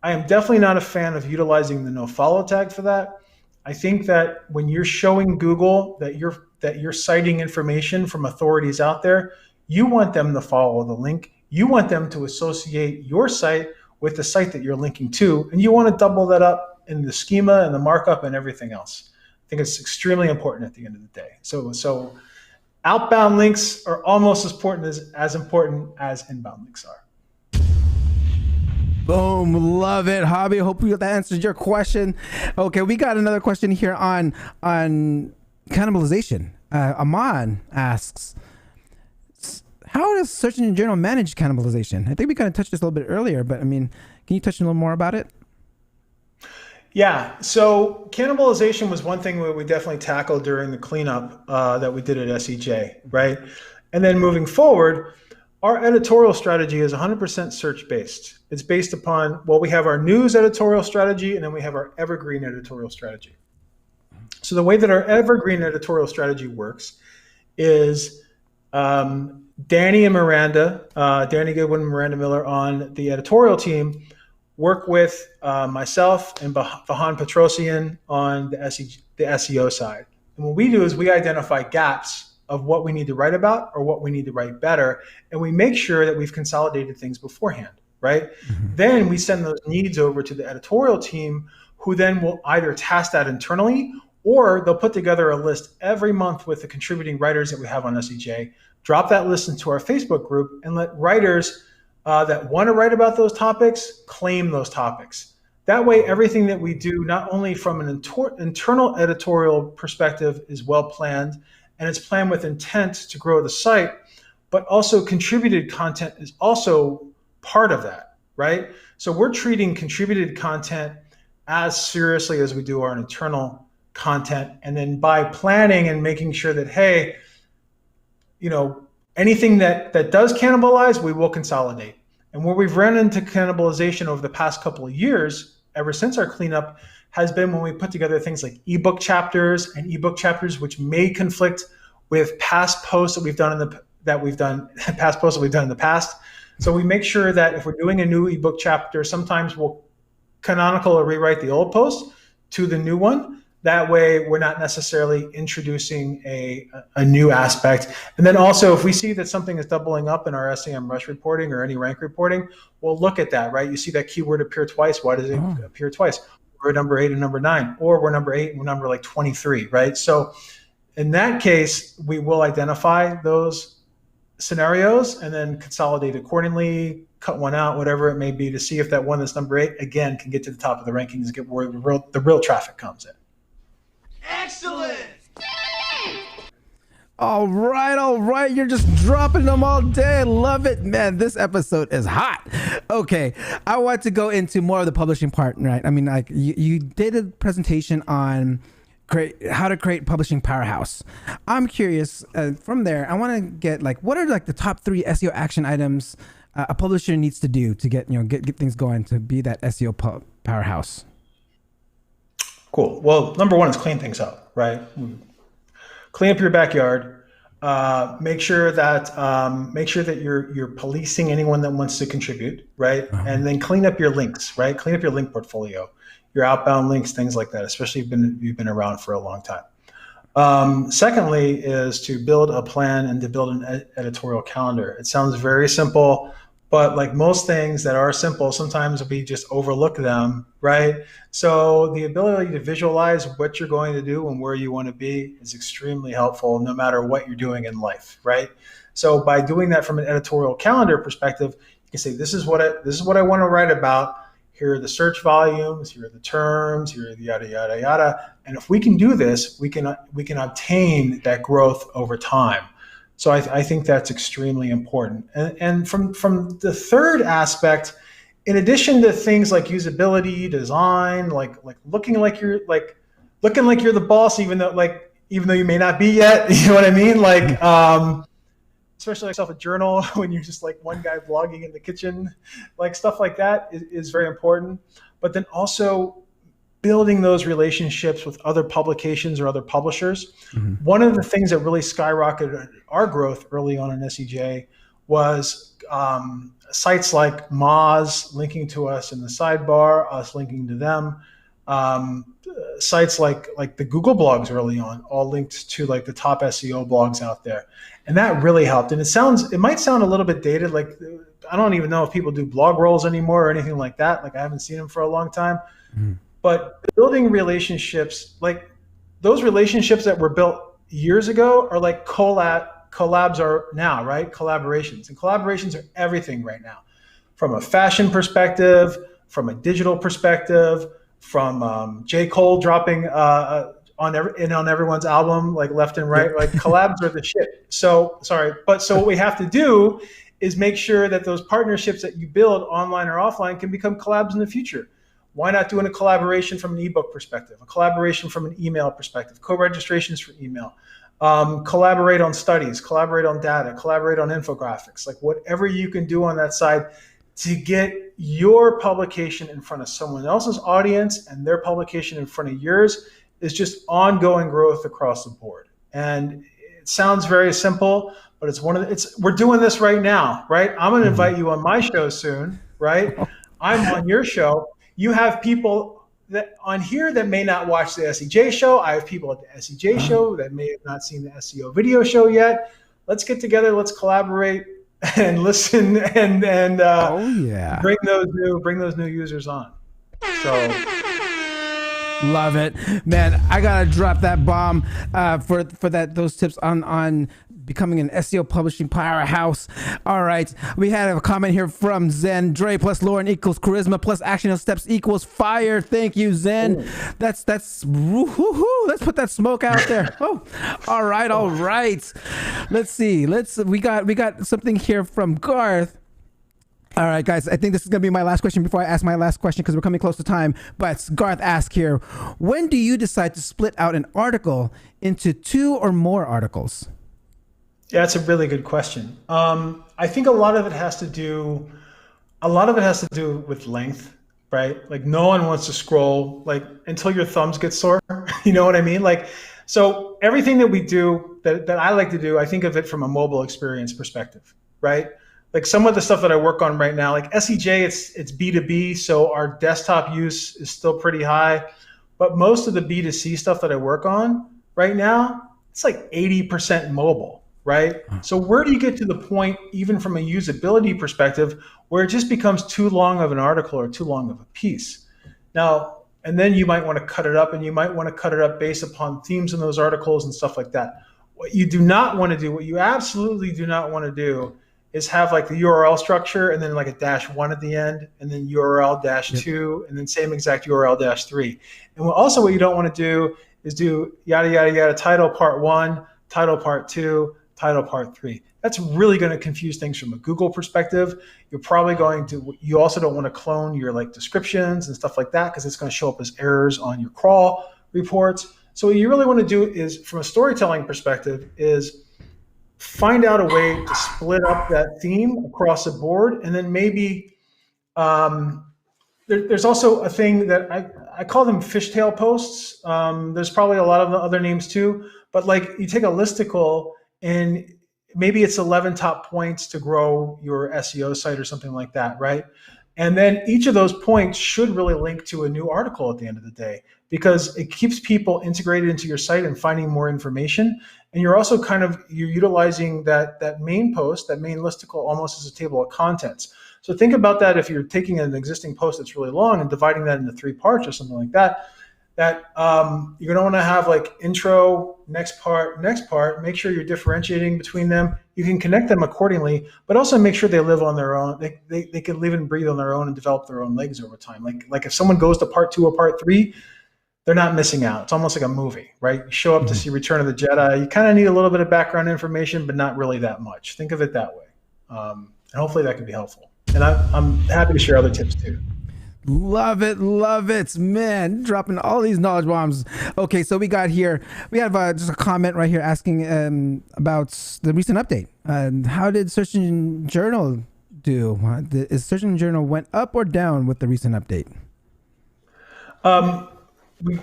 I am definitely not a fan of utilizing the nofollow tag for that. I think that when you're showing Google that you're citing information from authorities out there, you want them to follow the link. You want them to associate your site with the site that you're linking to, and you want to double that up in the schema and the markup and everything else. I think it's extremely important at the end of the day. So outbound links are almost as important as inbound links are. Boom, love it, Hobby. Hope that answers your question. Okay, we got another question here on cannibalization. Aman asks, how does Search Engine Journal manage cannibalization? I think we kind of touched this a little bit earlier, but I mean, can you touch a little more about it? Yeah, so cannibalization was one thing that we definitely tackled during the cleanup that we did at SEJ, right? And then moving forward, our editorial strategy is 100% search-based. It's based upon, well, we have our news editorial strategy, and then we have our evergreen editorial strategy. So the way that our evergreen editorial strategy works is Danny and Miranda, Danny Goodwin and Miranda Miller on the editorial team work with myself and Vahan Petrosian on the SEO side. And what we do is we identify gaps of what we need to write about or what we need to write better. And we make sure that we've consolidated things beforehand, right? Then we send those needs over to the editorial team, who then will either task that internally, or they'll put together a list every month with the contributing writers that we have on SEJ, drop that list into our Facebook group, and let writers that want to write about those topics claim those topics. That way, everything that we do, not only from an internal editorial perspective, is well planned, and it's planned with intent to grow the site, but also contributed content is also part of that, right? So we're treating contributed content as seriously as we do our internal content. And then by planning and making sure that, hey, anything that does cannibalize, we will consolidate. And where we've run into cannibalization over the past couple of years, ever since our cleanup, has been when we put together things like ebook chapters which may conflict with past posts that we've done in the past. So we make sure that if we're doing a new ebook chapter, sometimes we'll canonical or rewrite the old post to the new one. That way we're not necessarily introducing a new aspect. And then also, if we see that something is doubling up in our SEMrush reporting or any rank reporting, we'll look at that, right? You see that keyword appear twice. Why does it appear twice? We're number 8 and number 9, or we're number 8 and we're number 23, right? So in that case, we will identify those scenarios and then consolidate accordingly, cut one out, whatever it may be, to see if that one that's number 8, again, can get to the top of the rankings, get where the real traffic comes in. Excellent! All right. You're just dropping them all day. Love it, man. This episode is hot. Okay. I want to go into more of the publishing part, right? I mean, like you did a presentation on how to create publishing powerhouse. I'm curious from there. I want to get what are the top 3 SEO action items a publisher needs to do to get things going to be that SEO powerhouse? Cool. Well, number 1 is clean things up, right? Clean up your backyard. Make sure that you're policing anyone that wants to contribute, right? And then clean up your links, right? Clean up your link portfolio, your outbound links, things like that, especially if you've been around for a long time. Secondly is to build a plan and to build an editorial calendar. It sounds very simple, but like most things that are simple, sometimes we just overlook them, right? So the ability to visualize what you're going to do and where you want to be is extremely helpful, no matter what you're doing in life, right? So by doing that from an editorial calendar perspective, you can say, this is what I want to write about. here are the search volumes, here are the terms, here are the yada, yada, yada. And if we can do this, we can obtain that growth over time. So I think that's extremely important. And from the third aspect, in addition to things like usability, design, like looking like you're the boss, even though you may not be yet, you know what I mean? Like, especially like a journal when you're just like one guy blogging in the kitchen, like stuff like that is very important. But then also building those relationships with other publications or other publishers. Mm-hmm. One of the things that really skyrocketed our growth early on in SEJ was sites like Moz linking to us in the sidebar, us linking to them. Sites like the Google blogs early on, all linked to like the top SEO blogs out there. And that really helped. And it might sound a little bit dated. Like, I don't even know if people do blog rolls anymore or anything like that. Like, I haven't seen them for a long time. Mm-hmm. But building relationships, like those relationships that were built years ago are like collabs are now, right? Collaborations. And collaborations are everything right now. From a fashion perspective, from a digital perspective, from J. Cole dropping on everyone's album, like left and right, like collabs are the shit. So what we have to do is make sure that those partnerships that you build online or offline can become collabs in the future. Why not doing a collaboration from an ebook perspective, a collaboration from an email perspective, co-registrations for email, collaborate on studies, collaborate on data, collaborate on infographics, like whatever you can do on that side to get your publication in front of someone else's audience and their publication in front of yours is just ongoing growth across the board. And it sounds very simple, but we're doing this right now, right? I'm going to invite you on my show soon, right? I'm on your show. You have people that on here that may not watch the SEJ show. I have people at the SEJ show that may have not seen the SEO video show yet. Let's get together. Let's collaborate and listen and bring those new users on. So love it, man. I gotta drop that bomb for those tips on becoming an SEO publishing powerhouse. All right, we had a comment here from Zen. Dre plus Loren equals charisma plus actionable steps equals fire. Thank you, Zen. Ooh. That's woo-hoo-hoo. Let's put that smoke out there. Oh, all right. Let's see. We got something here from Garth. All right, guys, I think this is going to be my last question before I ask my last question because we're coming close to time. But Garth asked here, when do you decide to split out an article into 2 or more articles? Yeah, that's a really good question. I think a lot of it has to do with length, right? Like no one wants to scroll like until your thumbs get sore. You know what I mean? Like, so everything that we do that I like to do, I think of it from a mobile experience perspective, right? Like some of the stuff that I work on right now, like SEJ, it's B2B, so our desktop use is still pretty high. But most of the B2C stuff that I work on right now, it's like 80% mobile, right? So where do you get to the point, even from a usability perspective, where it just becomes too long of an article or too long of a piece? Now, and then you might want to cut it up, and you might want to cut it up based upon themes in those articles and stuff like that. What you do not want to do, what you absolutely do not want to do, is have like the URL structure and then like a -1 at the end, and then URL -2, and then same exact URL -3. And what you don't want to do is do yada, yada, yada, title part 1, title part 2, title part 3. That's really going to confuse things from a Google perspective. You also don't want to clone your like descriptions and stuff like that because it's going to show up as errors on your crawl reports. So what you really want to do is, from a storytelling perspective, is find out a way to split up that theme across the board. And then maybe there's also a thing that I call them Fishtail Posts. There's probably a lot of other names too, but like you take a listicle and maybe it's 11 top points to grow your SEO site or something like that, right? And then each of those points should really link to a new article at the end of the day, because it keeps people integrated into your site and finding more information. And you're also you're utilizing that main post, that main listicle, almost as a table of contents. So think about that if you're taking an existing post that's really long and dividing that into 3 parts or something like that, you're going to want to have like intro, next part. Make sure you're differentiating between them. you can connect them accordingly, but also make sure they live on their own. They can live and breathe on their own and develop their own legs over time. Like if someone goes to part 2 or part 3, they're not missing out. It's almost like a movie, right? You show up to see Return of the Jedi. You kind of need a little bit of background information, but not really that much. Think of it that way. And hopefully that can be helpful. And I'm happy to share other tips too. Love it, man! Dropping all these knowledge bombs. Okay, so we have just a comment right here asking about the recent update. How did Search Engine Journal do? Is Search Engine Journal went up or down with the recent update?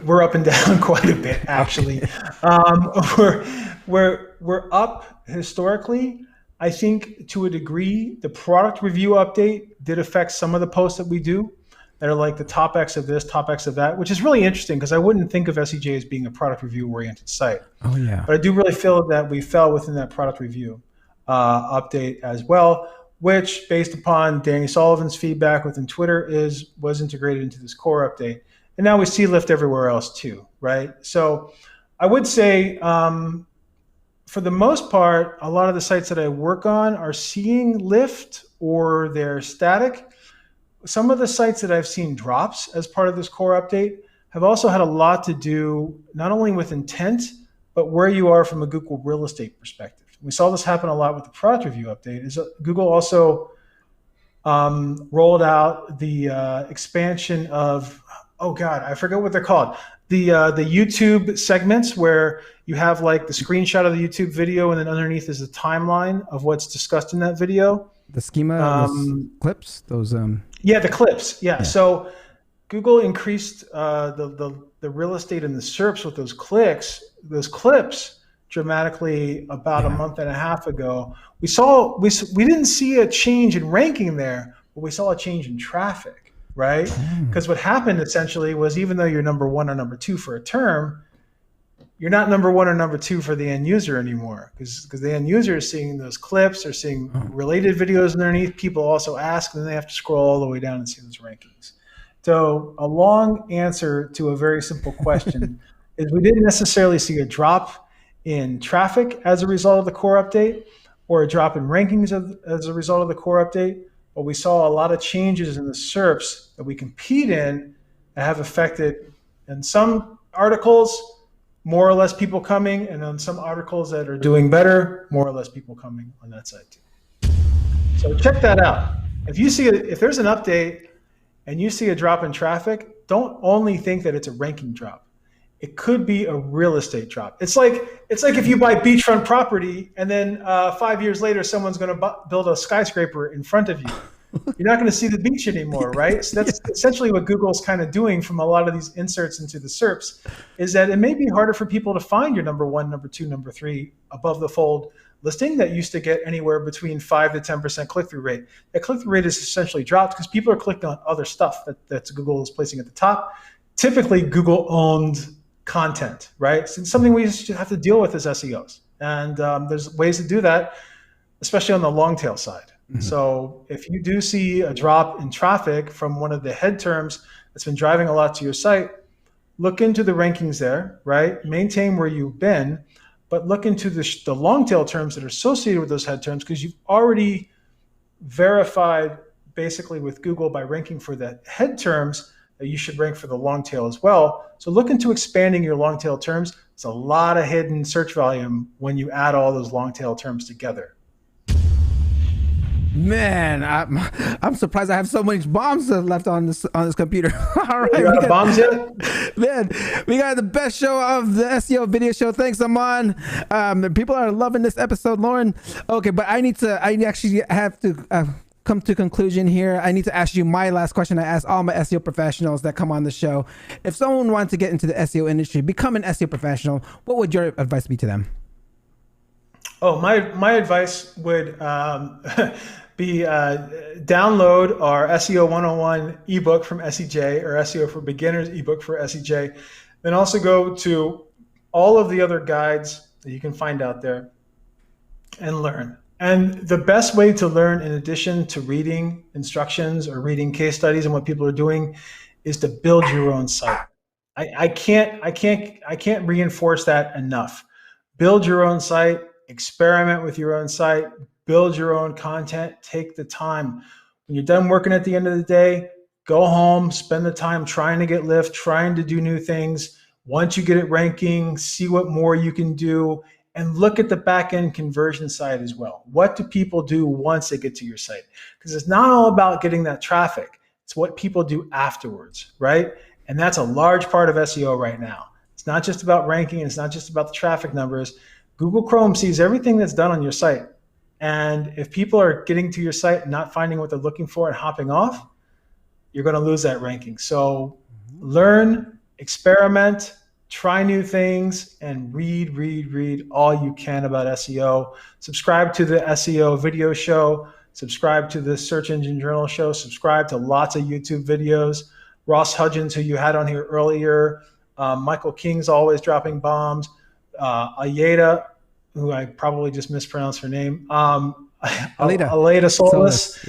We're up and down quite a bit, actually. We're up historically. I think to a degree, the product review update did affect some of the posts that we do that are like the top X of this, top X of that, which is really interesting because I wouldn't think of SEJ as being a product review oriented site. Oh yeah. But I do really feel that we fell within that product review update as well, which based upon Danny Sullivan's feedback within Twitter was integrated into this core update. And now we see lift everywhere else too, right? So I would say for the most part, a lot of the sites that I work on are seeing lift or they're static. Some of the sites that I've seen drops as part of this core update have also had a lot to do not only with intent, but where you are from a Google real estate perspective. We saw this happen a lot with the product review update. Is Google also rolled out the expansion of, oh God, I forget what they're called. The YouTube segments where you have like the screenshot of the YouTube video and then underneath is the timeline of what's discussed in that video. The schema, those clips, those Yeah, the clips. Yeah. So Google increased the real estate and the SERPs with those clips dramatically about a month and a half ago. We didn't see a change in ranking there, but we saw a change in traffic, right? Because what happened essentially was even though you're number 1 or number 2 for a term, you're not number 1 or number 2 for the end user anymore because the end user is seeing those clips or seeing related videos underneath. People also ask, and then they have to scroll all the way down and see those rankings. So a long answer to a very simple question is we didn't necessarily see a drop in traffic as a result of the core update or a drop in rankings as a result of the core update, but we saw a lot of changes in the SERPs that we compete in that have affected, in some articles, more or less people coming, and on some articles that are doing better, more or less people coming on that side too. So check that out. If there's an update and you see a drop in traffic, don't only think that it's a ranking drop. It could be a real estate drop. It's like if you buy beachfront property and then 5 years later someone's going to build a skyscraper in front of you. You're not going to see the beach anymore, right? So that's essentially what Google's kind of doing from a lot of these inserts into the SERPs, is that it may be harder for people to find your number 1, number 2, number 3 above the fold listing that used to get anywhere between 5 to 10% click-through rate. That click-through rate is essentially dropped because people are clicking on other stuff that Google is placing at the top. Typically, Google-owned content, right? So it's something we have to deal with as SEOs. And there's ways to do that, especially on the long tail side. So if you do see a drop in traffic from one of the head terms that's been driving a lot to your site, look into the rankings there, right? Maintain where you've been, but look into the long tail terms that are associated with those head terms because you've already verified basically with Google by ranking for the head terms that you should rank for the long tail as well. So look into expanding your long tail terms. It's a lot of hidden search volume when you add all those long tail terms together. Man, I'm surprised I have so many bombs left on this computer. All right, you got bombs yet? Man, we got the best show of the SEO video show. Thanks, Aman. People are loving this episode, Loren. Okay, but I actually have to come to conclusion here. I need to ask you my last question. I ask all my SEO professionals that come on the show. If someone wants to get into the SEO industry, become an SEO professional, what would your advice be to them? Oh, my advice would be download our SEO 101 ebook from SEJ or SEO for Beginners ebook for SEJ. Then also go to all of the other guides that you can find out there and learn. And the best way to learn, in addition to reading instructions or reading case studies and what people are doing, is to build your own site. I can't reinforce that enough. Build your own site. experiment with your own site, build your own content, take the time. When you're done working at the end of the day, go home, spend the time trying to get lift, trying to do new things. Once you get it ranking, see what more you can do, and look at the back end conversion side as well. What do people do once they get to your site? Because it's not all about getting that traffic. It's what people do afterwards, right? And that's a large part of SEO right now. It's not just about ranking. It's not just about the traffic numbers. Google Chrome sees everything that's done on your site. And if people are getting to your site and not finding what they're looking for and hopping off, you're going to lose that ranking. So learn, experiment, try new things, and read all you can about SEO. Subscribe to the SEO video show. Subscribe to the Search Engine Journal show. Subscribe to lots of YouTube videos. Ross Hudgens, who you had on here earlier. Michael King's always dropping bombs. Ayeda, who I probably just mispronounced her name. Aleda Solis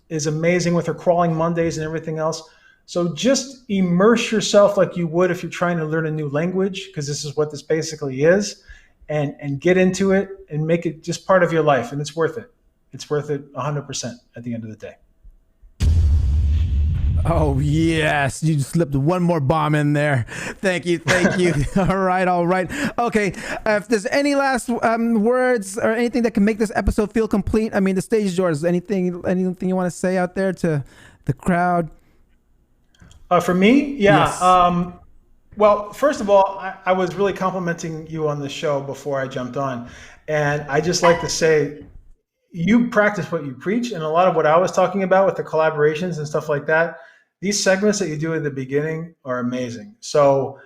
is amazing with her Crawling Mondays and everything else. So just immerse yourself like you would if you're trying to learn a new language, because this is what this basically is, and get into it and make it just part of your life, and it's worth it. It's worth it 100% at the end of the day. Oh, yes. You just slipped one more bomb in there. Thank you. All right. Okay. If there's any last words or anything that can make this episode feel complete, I mean, the stage is yours. Anything you want to say out there to the crowd? For me? Yeah. Yes. Well, first of all, I was really complimenting you on the show before I jumped on. And I just like to say, you practice what you preach. And a lot of what I was talking about with the collaborations and stuff like that, these segments that you do at the beginning are amazing. So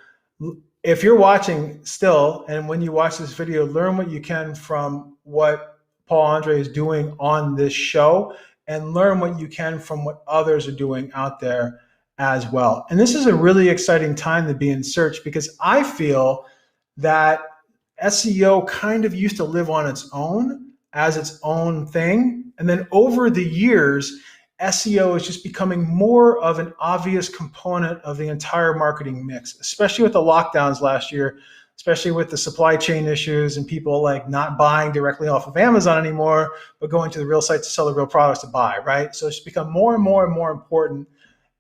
if you're watching still, and when you watch this video, learn what you can from what Paul Andre is doing on this show, and learn what you can from what others are doing out there as well. And this is a really exciting time to be in search, because I feel that SEO kind of used to live on its own as its own thing. And then over the years, SEO is just becoming more of an obvious component of the entire marketing mix, especially with the lockdowns last year, especially with the supply chain issues and people like not buying directly off of Amazon anymore, but going to the real sites to sell the real products to buy, right? So it's become more and more and more important.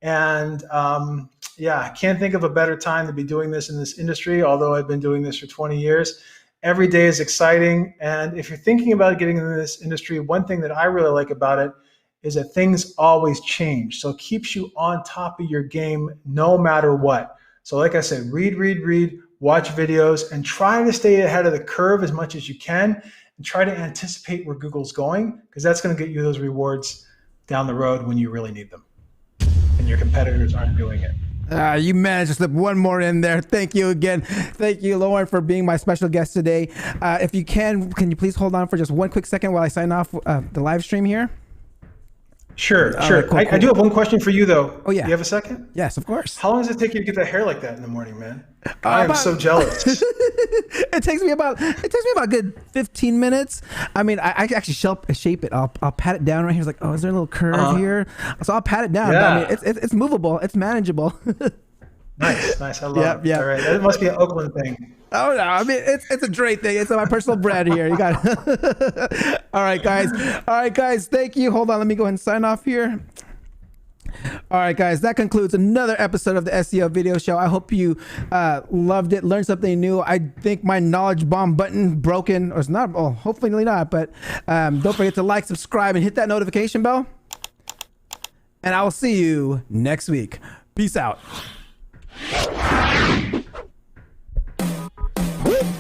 And I can't think of a better time to be doing this in this industry, although I've been doing this for 20 years. Every day is exciting. And if you're thinking about getting into this industry, one thing that I really like about it is that things always change. So it keeps you on top of your game no matter what. So like I said, read, watch videos, and try to stay ahead of the curve as much as you can, and try to anticipate where Google's going, because that's going to get you those rewards down the road when you really need them and your competitors aren't doing it. You managed to slip one more in there. Thank you again. Thank you, Loren, for being my special guest today. If you can you please hold on for just one quick second while I sign off the live stream here? Sure. Cool. I do have one question for you, though. Oh, yeah. Do you have a second? Yes, of course. How long does it take you to get that hair like that in the morning, man? I am so jealous. It takes me about a good 15 minutes. I mean, I actually shape it. I'll pat it down right here. It's like, oh, is there a little curve here? So I'll pat it down. Yeah. I mean, it's movable. It's manageable. Nice. I love it. Yeah. All right. That must be an Oakland thing. Oh no! I mean, it's a Dre thing. It's my personal brand here. You got it. All right, guys. Thank you. Hold on. Let me go ahead and sign off here. All right, guys. That concludes another episode of the SEO Video Show. I hope you loved it, learned something new. I think my knowledge bomb button broken, or it's not. Oh, hopefully not. But don't forget to like, subscribe, and hit that notification bell. And I will see you next week. Peace out.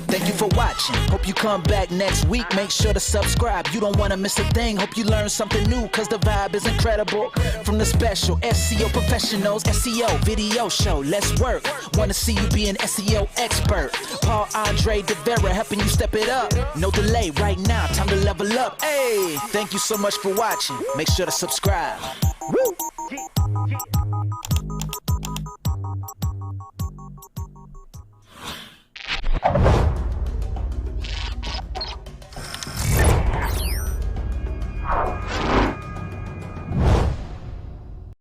Thank you for watching. Hope you come back next week. Make sure to subscribe. You don't want to miss a thing. Hope you learn something new, cause the vibe is incredible. From the special SEO professionals, SEO video show. Let's work. Want to see you be an SEO expert. Paul Andre DeVera helping you step it up. No delay right now. Time to level up. Hey, thank you so much for watching. Make sure to subscribe. Woo.